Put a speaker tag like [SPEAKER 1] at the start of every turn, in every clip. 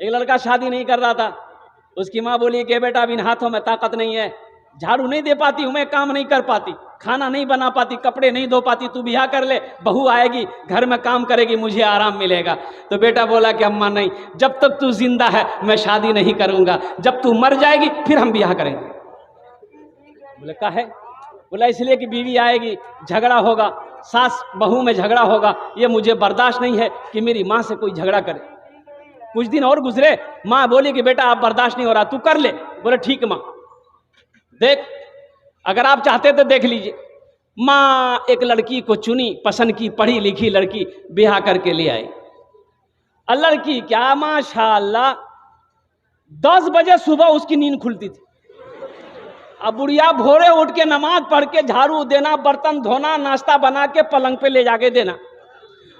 [SPEAKER 1] एक लड़का शादी नहीं कर रहा था, उसकी माँ बोली कि बेटा अब इन हाथों में ताकत नहीं है, झाड़ू नहीं दे पाती हूँ मैं, काम नहीं कर पाती, खाना नहीं बना पाती, कपड़े नहीं धो पाती, तू ब्याह कर ले, बहू आएगी घर में काम करेगी, मुझे आराम मिलेगा। तो बेटा बोला कि अम्मा नहीं, जब तक तू जिंदा है मैं शादी नहीं करूंगा, जब तू मर जाएगी फिर हम ब्याह करेंगे। बोले का है? बोला इसलिए कि बीवी आएगी, झगड़ा होगा, सास बहू में झगड़ा होगा, ये मुझे बर्दाश्त नहीं है कि मेरी माँ से कोई झगड़ा करे। कुछ दिन और गुजरे, माँ बोली कि बेटा आप बर्दाश्त नहीं हो रहा, तू कर ले। बोले ठीक माँ, देख अगर आप चाहते तो देख लीजिए। माँ एक लड़की को चुनी, पसंद की, पढ़ी लिखी लड़की, ब्याह करके ले आई। और लड़की क्या माशाअल्लाह 10 बजे सुबह उसकी नींद खुलती थी। अब बुढ़िया भोरे उठ के नमाज पढ़ के झाड़ू देना, बर्तन धोना, नाश्ता बना के पलंग पे ले जाके देना।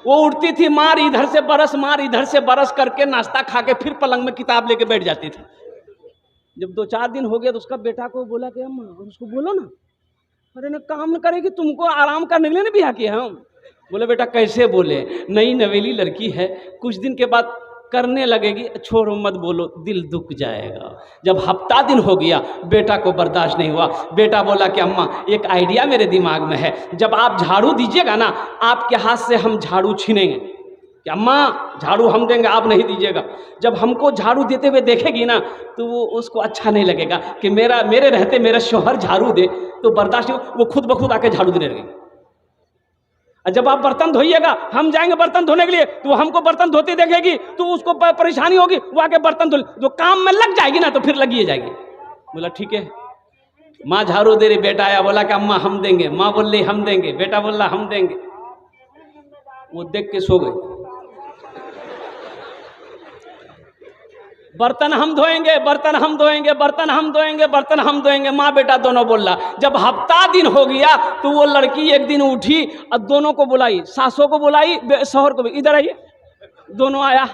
[SPEAKER 1] वो उठती थी, मार इधर से बरस, मार इधर से बरस करके नाश्ता खा के फिर पलंग में किताब लेके बैठ जाती थी। जब 2-4 दिन हो गया तो उसका बेटा को बोला कि अम्मा उसको बोलो ना, अरे ना काम न करेगी, तुमको आराम करने के लिए ना ब्याह किया हम। बोले बेटा कैसे बोले, नई नवेली लड़की है, कुछ दिन के बाद करने लगेगी, छोड़ो मत बोलो, दिल दुख जाएगा। जब हफ्ता दिन हो गया बेटा को बर्दाश्त नहीं हुआ, बेटा बोला कि अम्मा एक आइडिया मेरे दिमाग में है, जब आप झाड़ू दीजिएगा ना आपके हाथ से हम झाड़ू छीनेंगे। कि अम्मा झाड़ू हम देंगे, आप नहीं दीजिएगा। जब हमको झाड़ू देते हुए देखेगी ना तो वो उसको अच्छा नहीं लगेगा कि मेरे रहते मेरा शौहर झाड़ू दे, तो बर्दाश्त नहीं, वो खुद ब खुद आके झाड़ू देने लगेगी। और जब आप बर्तन धोइएगा, हम जाएंगे बर्तन धोने के लिए, तो वो हमको बर्तन धोते देखेगी तो उसको परेशानी होगी, वो आके बर्तन धो, जो काम में लग जाएगी ना तो फिर लगी जाएगी। बोला ठीक है। माँ झाड़ू दे रही, बेटा आया बोला कि अम्मा हम देंगे, माँ बोल रही हम देंगे, बेटा बोल रहा हम देंगे। वो देख के सो गए। बर्तन हम धोएंगे, बर्तन हम धोएंगे, बर्तन हम धोएंगे, बर्तन हम धोएंगे, माँ बेटा दोनों बोल रहा। जब हफ्ता दिन हो गया तो वो लड़की एक दिन उठी और दोनों को बुलाई, सासों को बुलाई, शौहर को भी, इधर आइए। दोनों आया,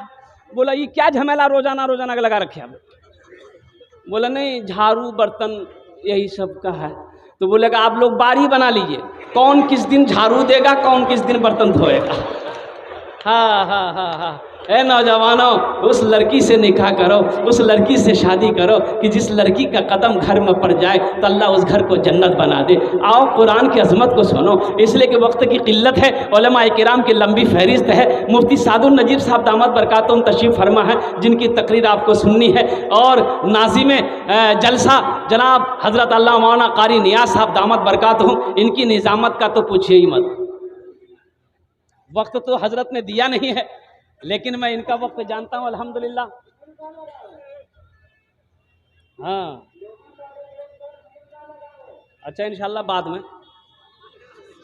[SPEAKER 1] बोला ये क्या झमेला रोजाना रोजाना का लगा रखे आप? बोला नहीं झाड़ू बर्तन यही सब का है। तो बोलेगा आप लोग बारी बना लीजिए, कौन किस दिन झाड़ू देगा, कौन किस दिन बर्तन धोएगा। हाँ हाँ हाँ हाँ, ए नौजवानों उस लड़की से निकाह करो, उस लड़की से शादी करो कि जिस लड़की का कदम घर में पड़ जाए तो अल्लाह उस घर को जन्नत बना दे। आओ कुरान की अजमत को सुनो, इसलिए कि वक्त की किल्लत है, उलमाए किराम की लंबी फहरिस्त है। मुफ्ती सादुल नजीब साहब दामत बरकातुहुम तशरीफ फरमा है, जिनकी तकरीर आपको सुननी है। और नाज़िम जलसा जनाब हज़रत अल्लामा मौलाना कारी नियाज़ साहब दामत बरकातुहुम, इनकी निज़ामत का तो पूछिए ही मत। वक्त तो हजरत ने दिया नहीं है, लेकिन मैं इनका वक्त जानता हूँ अल्हम्दुलिल्लाह। हाँ अच्छा, इंशाल्लाह बाद में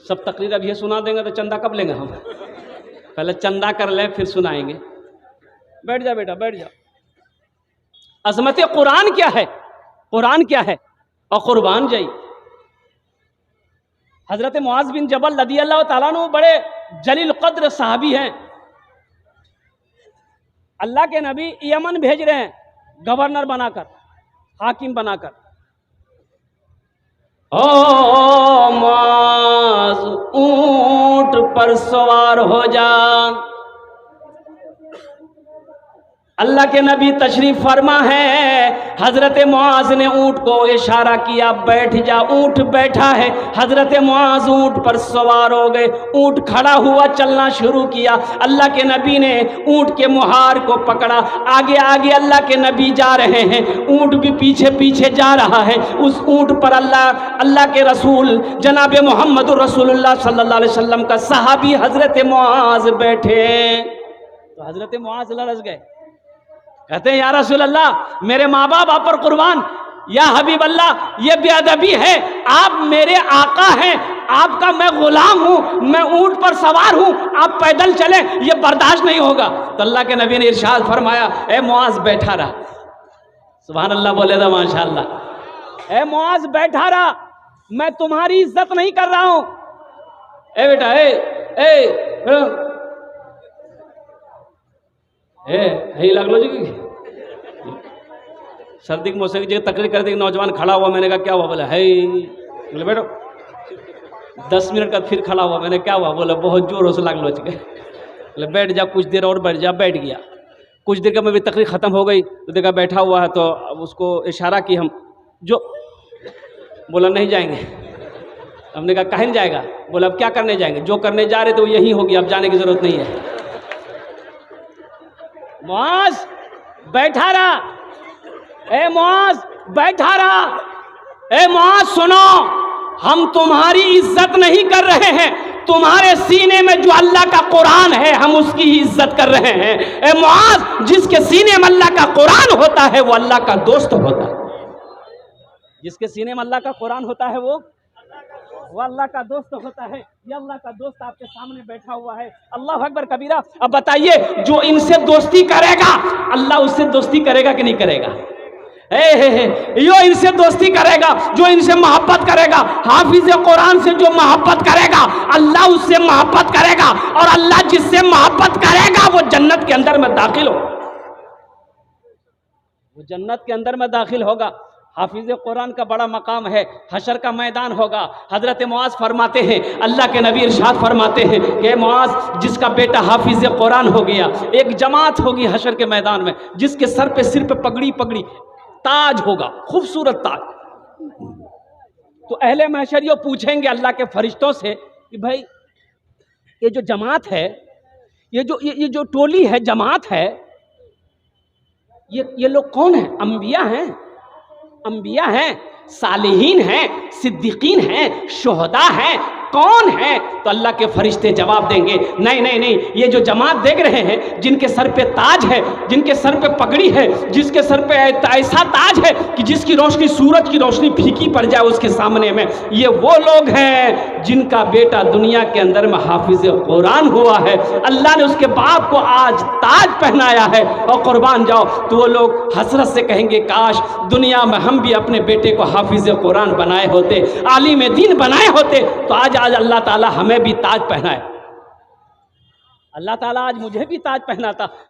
[SPEAKER 1] सब तकरीर अब ये सुना देंगे तो चंदा कब लेंगे हम? पहले चंदा कर लें फिर सुनाएंगे। बैठ जा बेटा बैठ जा। अजमत कुरान क्या है, कुरान क्या है, और कुर्बान जाई। हजरत मुआज बिन जबल रदियल्लाहु ताला अन्हु बड़े जलील कद्र साहबी हैं। अल्लाह के नबी यमन भेज रहे हैं गवर्नर बनाकर, हाकिम बनाकर। ओ मुआज ऊंट पर सवार हो जा। अल्लाह के नबी तशरीफ फरमा है, हजरत मुआज ने ऊंट को इशारा किया बैठ जा, ऊंट बैठा है। हजरत मुआज ऊंट पर सवार हो गए, ऊंट खड़ा हुआ चलना शुरू किया। अल्लाह के नबी ने ऊंट के मुहार को पकड़ा, आगे आगे अल्लाह के नबी जा रहे हैं, ऊंट भी पीछे पीछे जा रहा है। उस ऊंट पर अल्लाह के रसूल जनाब मोहम्मद रसूलुल्लाह सल्लल्लाहु अलैहि वसल्लम का सहाबी हजरत मुआज बैठे। तो हजरत मुआज लरज़ गए, कहते हैं या रसूल अल्लाह मेरे माँ बाप आप पर कुर्बान, या हबीब अल्लाह ये बेअदबी है, आप मेरे आका हैं, आपका मैं गुलाम हूँ, मैं ऊंट पर सवार हूँ, आप पैदल चले ये बर्दाश्त नहीं होगा। तो अल्लाह के नबी ने इरशाद फरमाया ए मुआज बैठा रहा। सुभान अल्लाह बोले था माशाअल्लाह। ए मुआज बैठा रहा, मैं तुम्हारी इज्जत नहीं कर रहा हूँ। ए बेटा ए लग लो जी, सर्दी के मौसम की जगह तकरीर कर दी, नौजवान खड़ा हुआ, मैंने कहा क्या हुआ? बोला है, बोले बैठो। 10 मिनट का फिर खड़ा हुआ, मैंने क्या हुआ? बोला बहुत जोरों से लग लो। बोले बैठ जा, कुछ देर और बैठ जा, बैठ गया। कुछ देर में भी तकरीर ख़त्म हो गई तो देखा बैठा हुआ है, तो अब उसको इशारा की हम, जो बोला नहीं जाएंगे। हमने कहा काहे नहीं जाएगा? बोला अब क्या करने जाएंगे, जो करने जा रहे थे वो यही होगी, अब जाने की ज़रूरत नहीं है। मुआज़ बैठा रहा, ए मुआज़ बैठा रहा, ए मुआज़ सुनो, हम तुम्हारी इज्जत नहीं कर रहे हैं, तुम्हारे सीने में जो अल्लाह का कुरान है हम उसकी ही इज्जत कर रहे हैं। ए मुआज़, जिसके सीने में अल्लाह का कुरान होता है वो अल्लाह का दोस्त होता है। जिसके सीने में अल्लाह का कुरान होता है वो अल्लाह का दोस्त होता है। ये अल्लाह का दोस्त आपके सामने बैठा हुआ है। अल्लाह अकबर कबीरा। अब बताइए, जो इनसे दोस्ती करेगा अल्लाह उससे दोस्ती करेगा कि नहीं करेगा? यो इनसे दोस्ती करेगा, जो इनसे मोहब्बत करेगा, हाफिज कुरान से जो मोहब्बत करेगा अल्लाह उससे मोहब्बत करेगा, और अल्लाह जिससे मोहब्बत करेगा वो जन्नत के अंदर में दाखिल हो, वो जन्नत के अंदर में दाखिल होगा। हाफिज कुरान का बड़ा मकाम है, हशर का मैदान होगा। हजरत मुआज़ फरमाते हैं, अल्लाह के नबी इरशाद फरमाते हैं कि मुआज़, जिसका बेटा हाफिज कुरान हो गया, एक जमात होगी हशर के मैदान में, जिसके सर पे पगड़ी पगड़ी ताज होगा, खूबसूरत ताज। तो अहले महशर ये पूछेंगे अल्लाह के फरिश्तों से कि भाई ये जो जमात है, ये जो टोली है, जमात है, ये लोग कौन है? अंबिया हैं, सालिहीन हैं, सिद्दीकीन हैं, शुहदा हैं, कौन है? तो अल्लाह के फरिश्ते जवाब देंगे, नहीं नहीं नहीं, ये जो जमात देख रहे हैं, जिनके सर पे ताज है, जिनके सर पे पगड़ी है, जिसके सर पे ऐसा ताज है कि जिसकी रोशनी सूरज की रोशनी फीकी पड़ जाए उसके सामने में, ये वो लोग हैं जिनका बेटा दुनिया के अंदर में हाफिज कुरान हुआ है। अल्लाह ने उसके बाप को आज ताज पहनाया है, और कुर्बान जाओ, तो वो लोग हसरत से कहेंगे, काश दुनिया में हम भी अपने बेटे को हाफिज कुरान बनाए होते, आलिम दीन बनाए होते, तो आज अल्लाह ताला हमें भी ताज पहनाए। अल्लाह ताला आज मुझे भी ताज पहनाता।